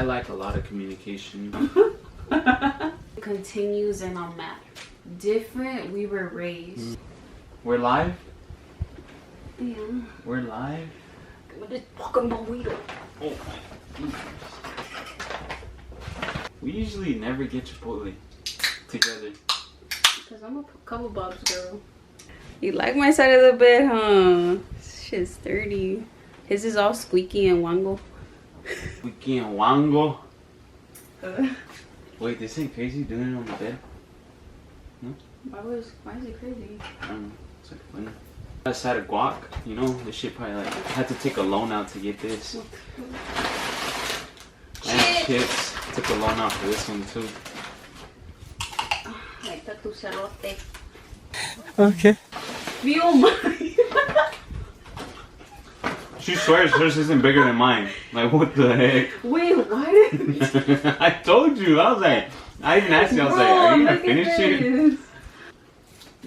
I like a lot of communication. Continues and I'm mad. Different, we were raised. We're live? Yeah. We're live? With this fucking burrito. Oh my goodness. We usually never get Chipotle together. Because I'm a couple bobs girl. You like my side of the bed, huh? Shit's sturdy. His is all squeaky and wango. Squeaky and wango? Wait, this ain't crazy doing it on the bed? No? Why is it crazy? I don't know. It's like funny. I just had a guac, you know? This shit probably like, I had to take a loan out to get this. And chips. Took a loan out for this one too. Like the tu cerote. Okay. Feel mine. She swears hers isn't bigger than mine. Like, what the heck? Wait, why did I told you. I was like, I even asked you. I was like, are you gonna finish it?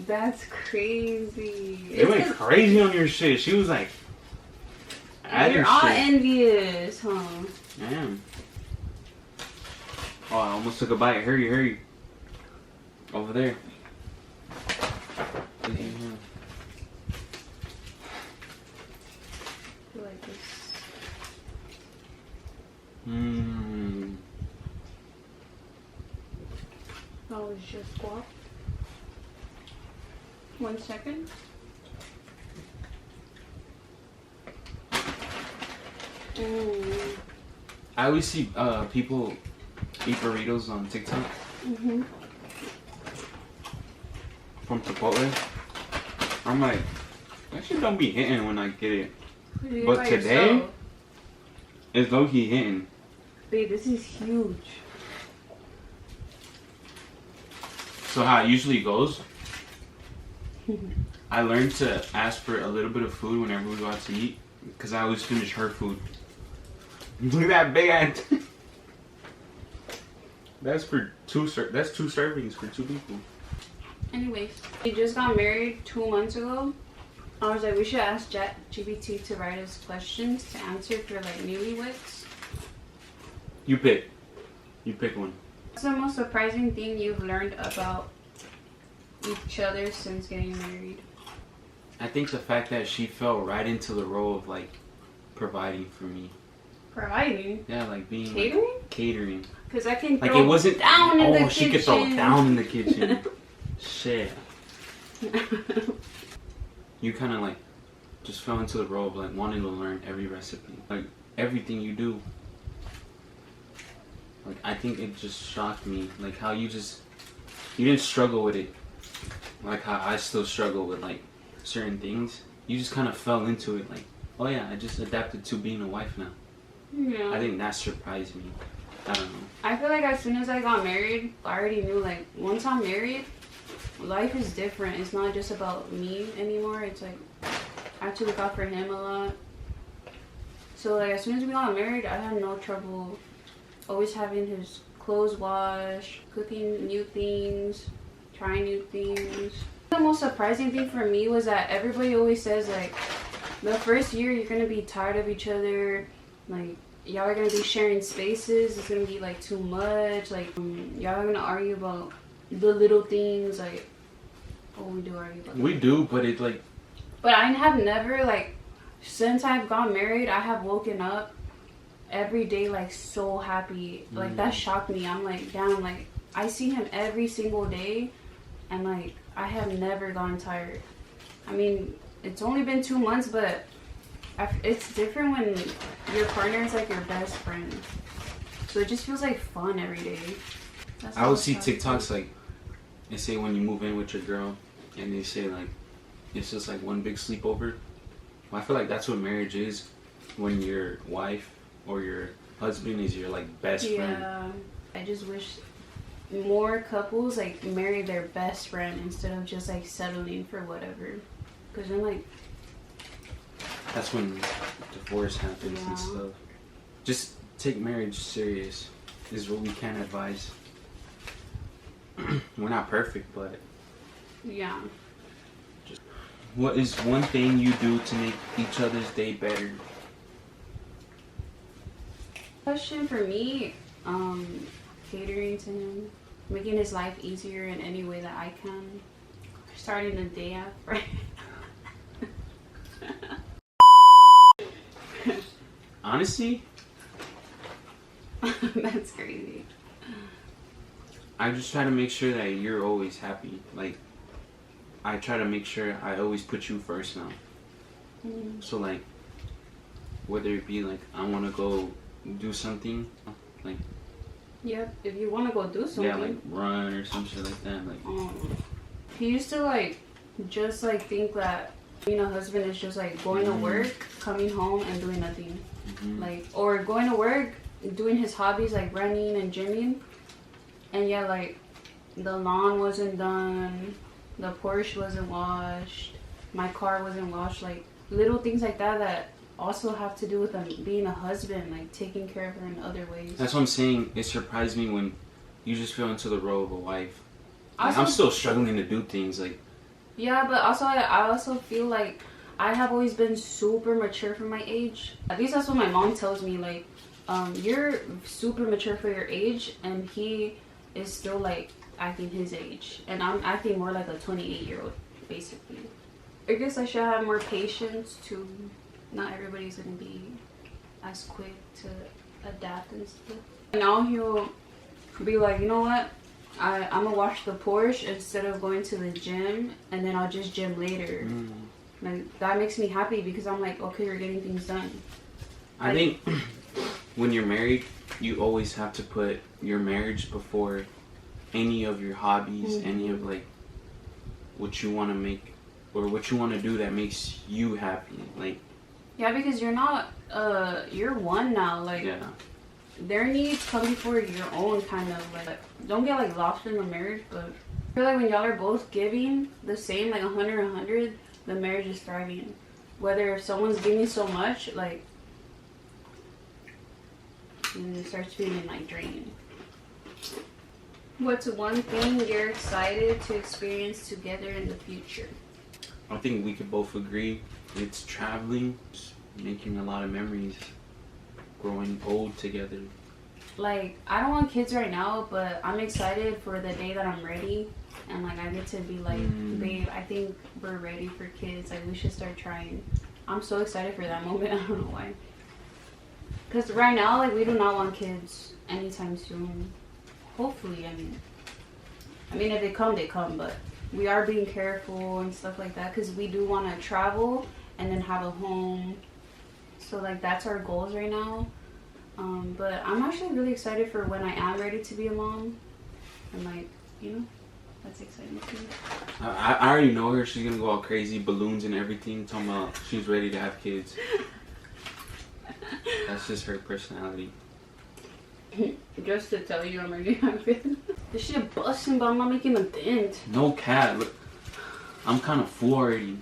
That's crazy. It went crazy on your shit. She was like, you're all envious, huh? I am. Oh, I almost took a bite. Hurry, hurry. Over there. Like this. Mmm. That was just guac. 1 second. I always see people eat burritos on TikTok. From Chipotle. I'm like, that shit don't be hitting when I get it. But today, it's low-key hitting. Babe, this is huge. So how it usually goes, I learned to ask for a little bit of food whenever we go out to eat, because I always finish her food. Look at that big ass. That's for two servings for 2 people. Anyways, we just got married 2 months ago. I was like, we should ask ChatGPT to write us questions to answer for like newlyweds. You pick. You pick one. What's the most surprising thing you've learned about each other since getting married? I think the fact that she fell right into the role of like providing for me. Providing? Yeah, like being catering. Like, catering. Because I can like throw it wasn't down in the kitchen. Oh, she could throw down in the kitchen. Shit. You kind of like just fell into the role of like wanting to learn every recipe, like everything you do. Like I think it just shocked me, like how you didn't struggle with it, like how I still struggle with like certain things. You just kind of fell into it, like, oh yeah, I just adapted to being a wife now. Yeah. I think that surprised me. I don't know. I feel like as soon as I got married, I already knew like once I'm married, life is different. It's not just about me anymore. It's like I have to look out for him a lot. So like as soon as we got married, I had no trouble always having his clothes washed, cooking new things, trying new things. The most surprising thing for me was that everybody always says like the first year you're gonna be tired of each other, like y'all are gonna be sharing spaces, it's gonna be like too much, like y'all are gonna argue about the little things, like we do argue about we do, but it's like, but I have never, like, since I've got married, I have woken up every day like so happy. Like that shocked me. I'm like, damn, like I see him every single day and like I have never gotten tired. I mean, it's only been 2 months, but it's different when your partner is like your best friend. So it just feels like fun every day. I would see TikToks like, they say when you move in with your girl and they say like, it's just like one big sleepover. Well, I feel like that's what marriage is, when your wife or your husband is your like best friend. Yeah, I just wish more couples like marry their best friend instead of just like settling for whatever. Because then like, that's when divorce happens and stuff. Just take marriage serious is what we can advise. We're not perfect, but yeah. What is one thing you do to make each other's day better? Question for me, catering to him, making his life easier in any way that I can. Starting the day off right. Honestly, That's crazy. I just try to make sure that you're always happy. Like, I try to make sure I always put you first now. So, like, whether it be like I want to go do something, like, Yep, if you want to go do something. yeah, like run or some shit like that. Like, he used to like just like think that being a husband is just like going to work, coming home, and doing nothing. Like, or going to work, doing his hobbies like running and gymming, and yeah, like the lawn wasn't done, the Porsche wasn't washed, my car wasn't washed, like little things like that that also have to do with them being a husband, like taking care of her in other ways. that's what I'm saying. It surprised me when you just fell into the role of a wife. Like, I'm still struggling to do things like. Yeah, but also I also feel like I have always been super mature for my age. At least that's what my mom tells me. Like, you're super mature for your age, and he is still like acting his age, and I'm acting more like a 28-year-old, basically. I guess I should have more patience too. Not everybody's gonna be as quick to adapt and stuff. Now he'll be like, you know what? I'm gonna wash the Porsche instead of going to the gym, and then I'll just gym later. Like, that makes me happy because I'm like, okay, you're getting things done. I think when you're married, you always have to put your marriage before any of your hobbies, any of like what you want to make or what you want to do that makes you happy. Like, yeah, because you're not you're one now. Like, yeah, their needs come before your own, kind of. Like, don't get like lost in the marriage, but I feel like when y'all are both giving the same, like 100, the marriage is thriving. Whether if someone's giving so much, like, and it starts feeling like draining. What's one thing you're excited to experience together in the future? I think we could both agree it's traveling, making a lot of memories, growing old together. Like, I don't want kids right now, but I'm excited for the day that I'm ready, and like I get to be like, babe, I think we're ready for kids. Like, we should start trying. I'm so excited for that moment. I don't know why. Because right now, like, we do not want kids anytime soon. Hopefully, I mean, if they come, they come, but we are being careful and stuff like that because we do want to travel and then have a home. So, like, that's our goals right now. But I'm actually really excited for when I am ready to be a mom. And, like, you know, that's exciting too. I already know her. She's going to go all crazy, balloons and everything, talking about she's ready to have kids. That's just her personality. Just to tell you I'm ready to have kids. This shit busting, but I'm not making a dent. No cat. Look, I'm kind of full already.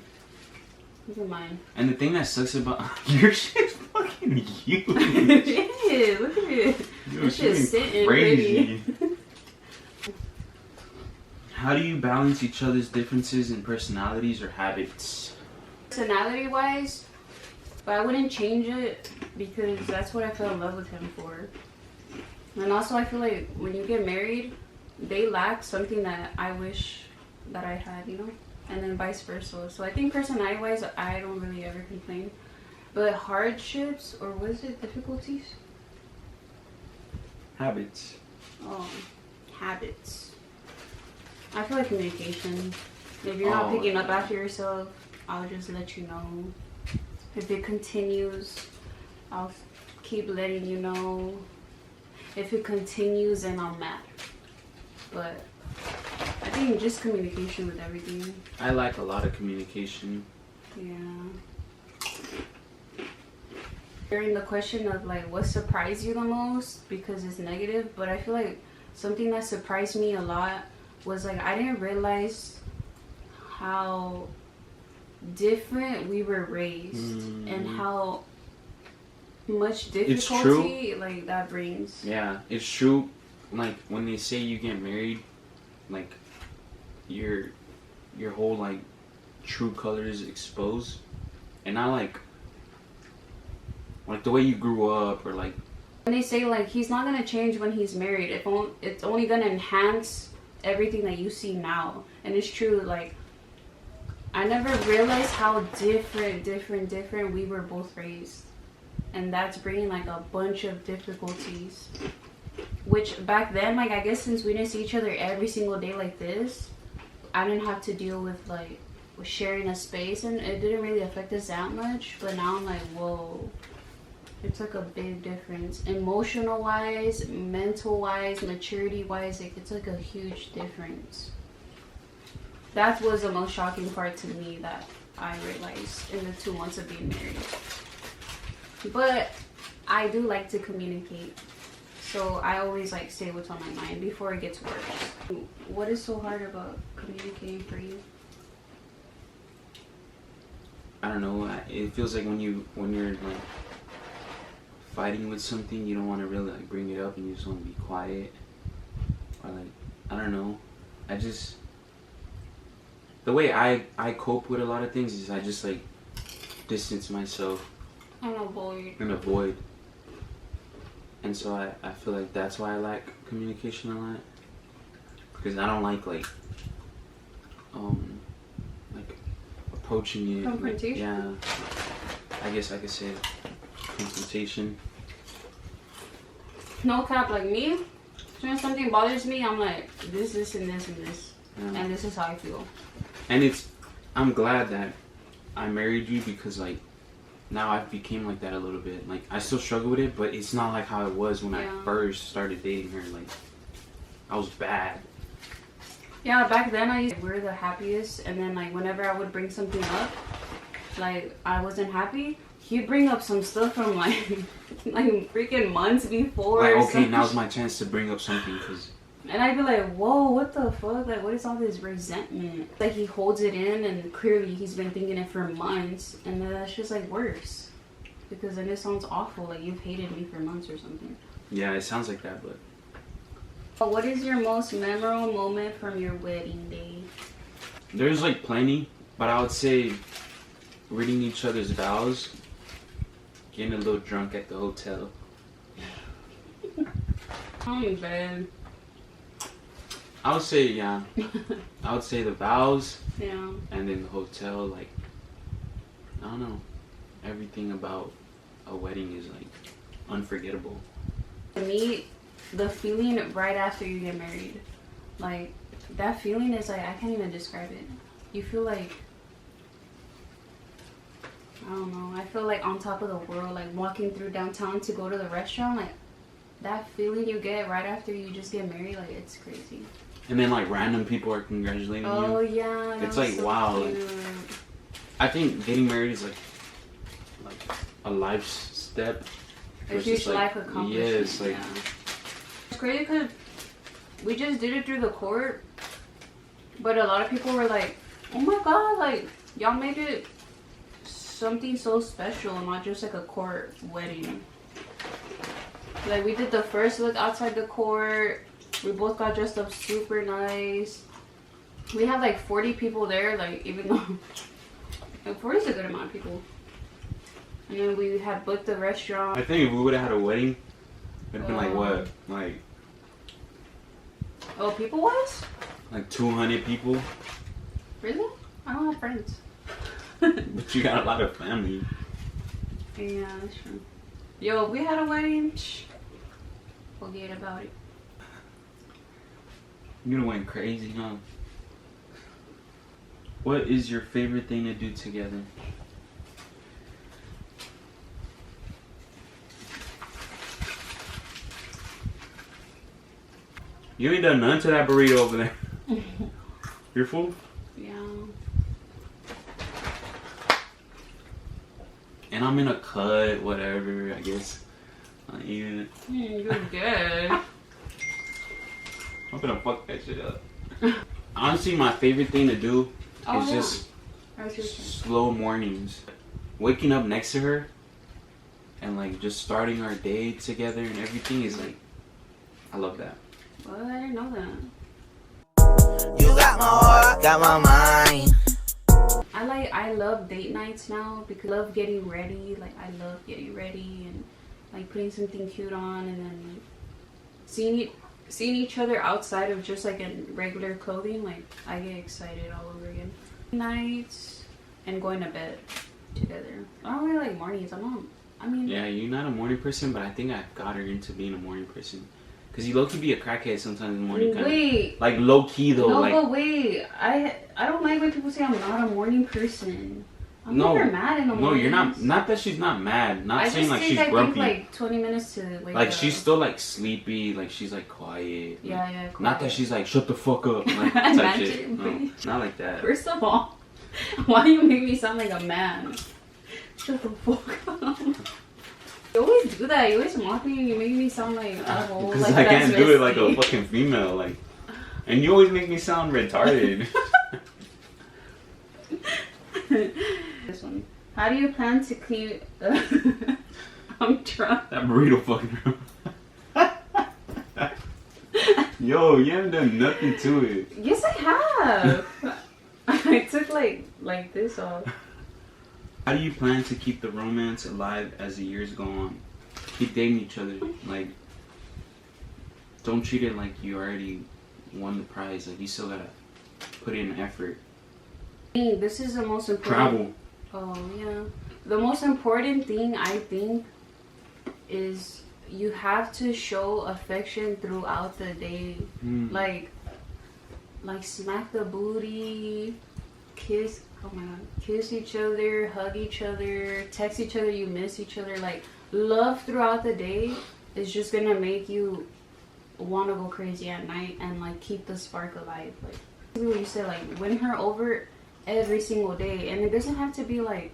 Look at mine. And the thing that sucks about your shit's fucking huge. Yeah, look at it. Yo, This shit's sitting crazy. pretty. How do you balance each other's differences in personalities or habits? Personality wise, but I wouldn't change it because that's what I fell in love with him for. And also I feel like when you get married, they lack something that I wish that I had, you know? And then vice versa. So I think personality wise, I don't really ever complain. But hardships, or was it difficulties? Habits. Oh, habits. I feel like communication. If you're not picking up after yourself, I'll just let you know. If it continues, I'll keep letting you know. If it continues, then I'm mad. But I think just communication with everything. I like a lot of communication. Yeah. During the question of like what surprised you the most, because it's negative, but I feel like something that surprised me a lot was like I didn't realize how different we were raised and how much difficulty like that brings. Yeah, it's true. Like when they say you get married, like your whole like true colors exposed, and not like the way you grew up or like And they say like he's not gonna change when he's married. It's only gonna enhance everything that you see now. And it's true. Like I never realized how different we were both raised, and that's bringing like a bunch of difficulties. Which back then, like I guess since we didn't see each other every single day like this, I didn't have to deal with like sharing a space, and it didn't really affect us that much. But now I'm like, whoa, it's like a big difference, emotional wise, mental wise, maturity wise. Like it's like a huge difference. That was the most shocking part to me that I realized in the 2 months of being married. But I do like to communicate, so I always like say what's on my mind before it gets worse. What is so hard about communicating for you? I don't know. It feels like when you're like fighting with something, you don't want to really like bring it up, and you just want to be quiet. Or like, I don't know. The way I cope with a lot of things is I just like distance myself And avoid. And so I feel like that's why I like communication a lot, because I don't like approaching it. Confrontation? Yeah, I guess I could say confrontation. No cap, like me, when something bothers me, I'm like, this, and this, and this. Yeah. And this is how I feel. And I'm glad that I married you, because like now I became like that a little bit. Like I still struggle with it, but it's not like how it was when I first started dating her. Like I was bad. Yeah, back then we're the happiest, and then like whenever I would bring something up, like I wasn't happy, he'd bring up some stuff from like freaking months before. Like okay, now's my chance to bring up something, because. And I'd be like, whoa, what the fuck? Like, what is all this resentment? Like, he holds it in, and clearly he's been thinking it for months. And then that's just, like, worse. Because then it sounds awful. Like, you've hated me for months or something. Yeah, it sounds like that, but... But what is your most memorable moment from your wedding day? There's, like, plenty. But I would say reading each other's vows. Getting a little drunk at the hotel. Oh, man. I would say, yeah. I would say the vows. Yeah. And then the hotel, like, I don't know. Everything about a wedding is, like, unforgettable. To me, the feeling right after you get married, like, that feeling is, like, I can't even describe it. You feel like, I don't know, I feel like on top of the world, like, walking through downtown to go to the restaurant, like, that feeling you get right after you just get married, like, it's crazy. And then like random people are congratulating you. Oh yeah. It's like so wow. Like, I think getting married is like a life step. A huge life accomplishment. Yeah, it's like it's crazy because we just did it through the court, but a lot of people were like, "Oh my god, like y'all made it something so special, not just like a court wedding." Like we did the first look outside the court. We both got dressed up super nice. We had like 40 people there, like even though like 40 is a good amount of people. And then we had booked the restaurant. I think if we would have had a wedding, it'd been like what? Like people wise? Like 200 people. Really? I don't have friends. But you got a lot of family. Yeah, that's true. Yo, if we had a wedding, forget about it. You done went crazy, huh? What is your favorite thing to do together? You ain't done none to that burrito over there. You're full? Yeah. And I'm in a cut, whatever, I guess. I'm eating it. You're good. I'm gonna fuck that shit up. Honestly, my favorite thing to do is just slow mornings. Waking up next to her and like just starting our day together and everything is like, I love that. Well, I didn't know that. You got my heart, got my mind. I love date nights now because I love getting ready. Like I love getting ready and like putting something cute on, and then like seeing each other outside of just like in regular clothing, like I get excited all over again. Nights and going to bed together. I don't really like mornings. Yeah, you're not a morning person, but I think I got her into being a morning person. Cause you low key be a crackhead sometimes in the morning. Wait, like low key though. no, like, but wait, I don't like when people say I'm not a morning person. I'm never mad in the morning. No, you're not. Not that she's not mad. Not saying like she's grumpy. I think like 20 minutes to wake like up. She's still like sleepy. Like she's like quiet. Yeah, yeah. Quiet. Not that she's like shut the fuck up. Like, type shit. No, not like that. First of all, why do you make me sound like a man? Shut the fuck up. You always do that. You always mock me and you make me sound like old. Because like I can't do it like a fucking female. Like, and you always make me sound retarded. This one. How do you plan to clean? I'm drunk. That burrito fucking. Yo, you haven't done nothing to it. Yes, I have. I took like this off. How do you plan to keep the romance alive as the years go on? Keep dating each other. Like, don't treat it like you already won the prize. Like, you still gotta put in effort. This is the most important. Travel. Oh yeah. The most important thing I think is you have to show affection throughout the day. Like smack the booty, kiss. Oh my god, kiss each other, hug each other, text each other you miss each other. Like, love throughout the day is just gonna make you want to go crazy at night and like keep the spark alive. Like you said, like win her over every single day, and it doesn't have to be like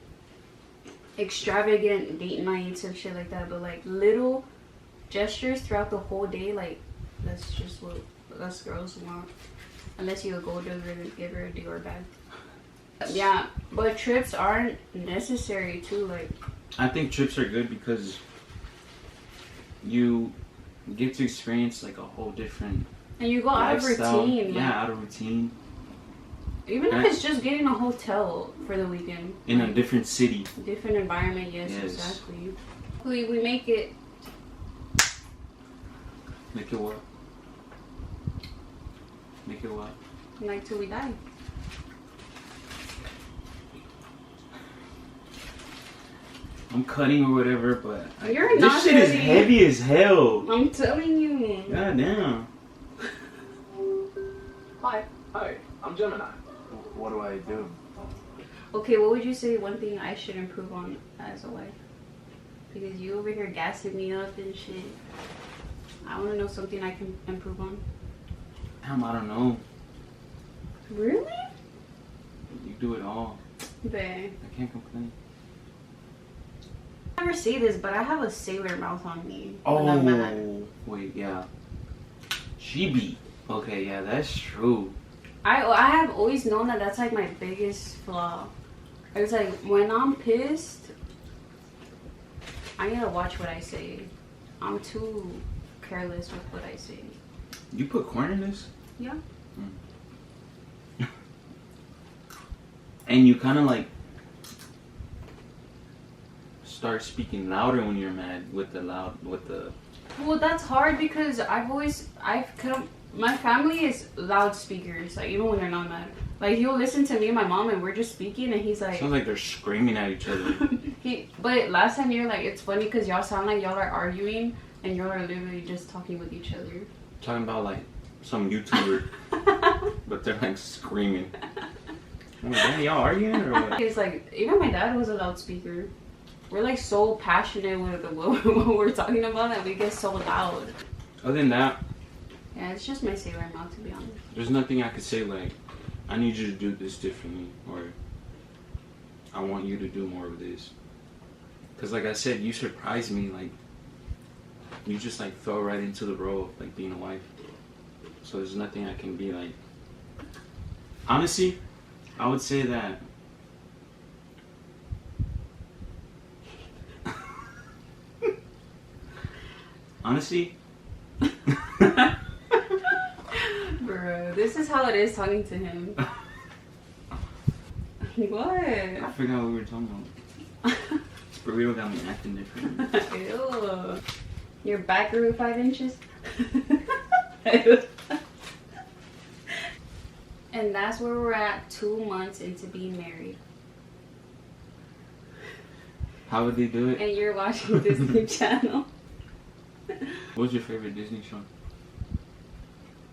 extravagant date nights or shit like that, but like little gestures throughout the whole day. Like, that's just what us girls want, unless you're a gold digger and give her a Dior bag. Yeah, but trips aren't necessary too. Like, I think trips are good because you get to experience like a whole different and you go lifestyle. out of routine. Yeah, like, out of routine. Even if it's just getting a hotel for the weekend. In a different city. Different environment, yes. Exactly. Hopefully we make it. Make it what? Make it what? Like till we die. I'm cutting or whatever, but You're this not shit is cutting. heavy as hell. I'm telling you. God damn. Hi, I'm Gemini. What do I do? Okay, what would you say one thing I should improve on as a wife? Because you over here gassing me up and shit. I want to know something I can improve on. Damn, I don't know. Really? You do it all. Babe. I can't complain. I never say this, but I have a sailor mouth on me. When I'm mad. Oh, wait, yeah. She be. Okay, yeah, that's true. I have always known that that's like my biggest flaw. It's like when I'm pissed, I need to watch what I say. I'm too careless with what I say. You put corn in this? Yeah. And you kind of like start speaking louder when you're mad with the Well, that's hard because my family is loudspeakers. Like even when they're not mad, like he'll listen to me and my mom, and we're just speaking, and he's like, sounds like they're screaming at each other. But last time you're like, it's funny because y'all sound like y'all are arguing, and y'all are literally just talking with each other. Talking about like some YouTuber, but they're like screaming. I'm like, damn, y'all arguing or what? It's like even my dad was a loudspeaker. We're like so passionate with what we're talking about that we get so loud. Other than that, yeah, it's just my sailor mouth, to be honest. there's nothing I could say like, I need you to do this differently, or I want you to do more of this. Cause like I said, you surprised me. Like you just like fell right into the role of like being a wife. So there's nothing I can be like. Honestly, I would say that. Honestly. Bro, this is how it is talking to him. What? I forgot what we were talking about. For real, got me acting different. Ew. Your back grew 5 inches. And that's where we're at 2 months into being married. How would they do it? And you're watching Disney Channel. What's your favorite Disney show?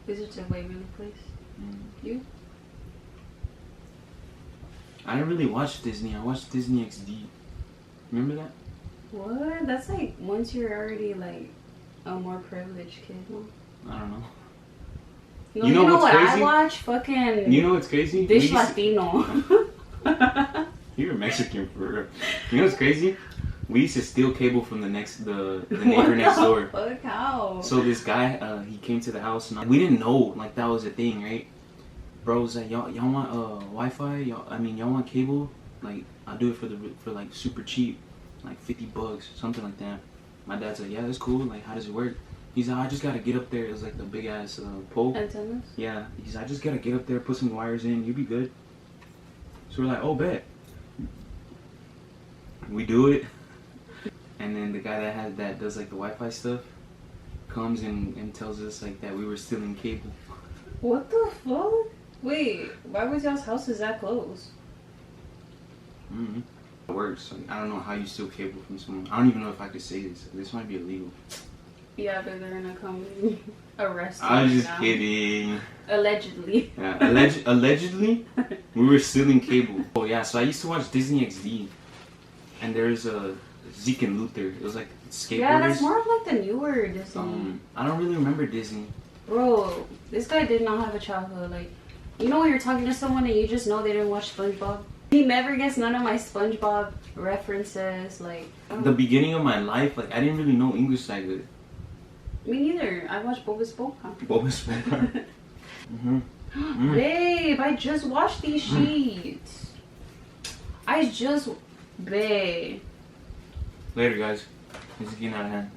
Wizards of Waverly Place. You? I didn't really watch Disney. I watched Disney XD. Remember that? What? That's like once you're already like a more privileged kid, huh? I don't know. No, You know what's what crazy? I watch? Fucking You know what's crazy? Dish We used to- Latino. You're Mexican for real. You know what's crazy? We used to steal cable from the neighbor next door. Fuck, how? So this guy, he came to the house and we didn't know like that was a thing, right? Bro was like, y'all want Wi-Fi? Y'all want cable? Like I'll do it for like super cheap, like $50, something like that. My dad's like, yeah, that's cool. Like how does it work? He's like, I just gotta get up there. It was like the big ass pole. Antennas? Yeah. He's like, I just gotta get up there, put some wires in, you'll be good. So we're like, oh bet. We do it. And then the guy that does like the Wi-Fi stuff comes and tells us like that we were stealing cable. What the fuck? Wait, why was y'all's houses that close? Mm-hmm. It works. Like, I don't know how you steal cable from someone. I don't even know if I could say this. This might be illegal. Yeah, but they're gonna come and arrest you. I was just now. kidding. Allegedly. Yeah, allegedly, we were stealing cable. Oh yeah, so I used to watch Disney XD, and there's a Zeke and Luther. It was like skateboarders. Yeah, that's more of like the newer Disney. I don't really remember Disney. Bro, this guy did not have a childhood. Like, you know when you're talking to someone and you just know they didn't watch SpongeBob? He never gets none of my SpongeBob references. Like, The beginning of my life, like I didn't really know English that good. me neither. I watched Bob Esponja. Bob Esponja. Babe, I just watched these sheets. Babe. Later, guys. This is getting out of hand.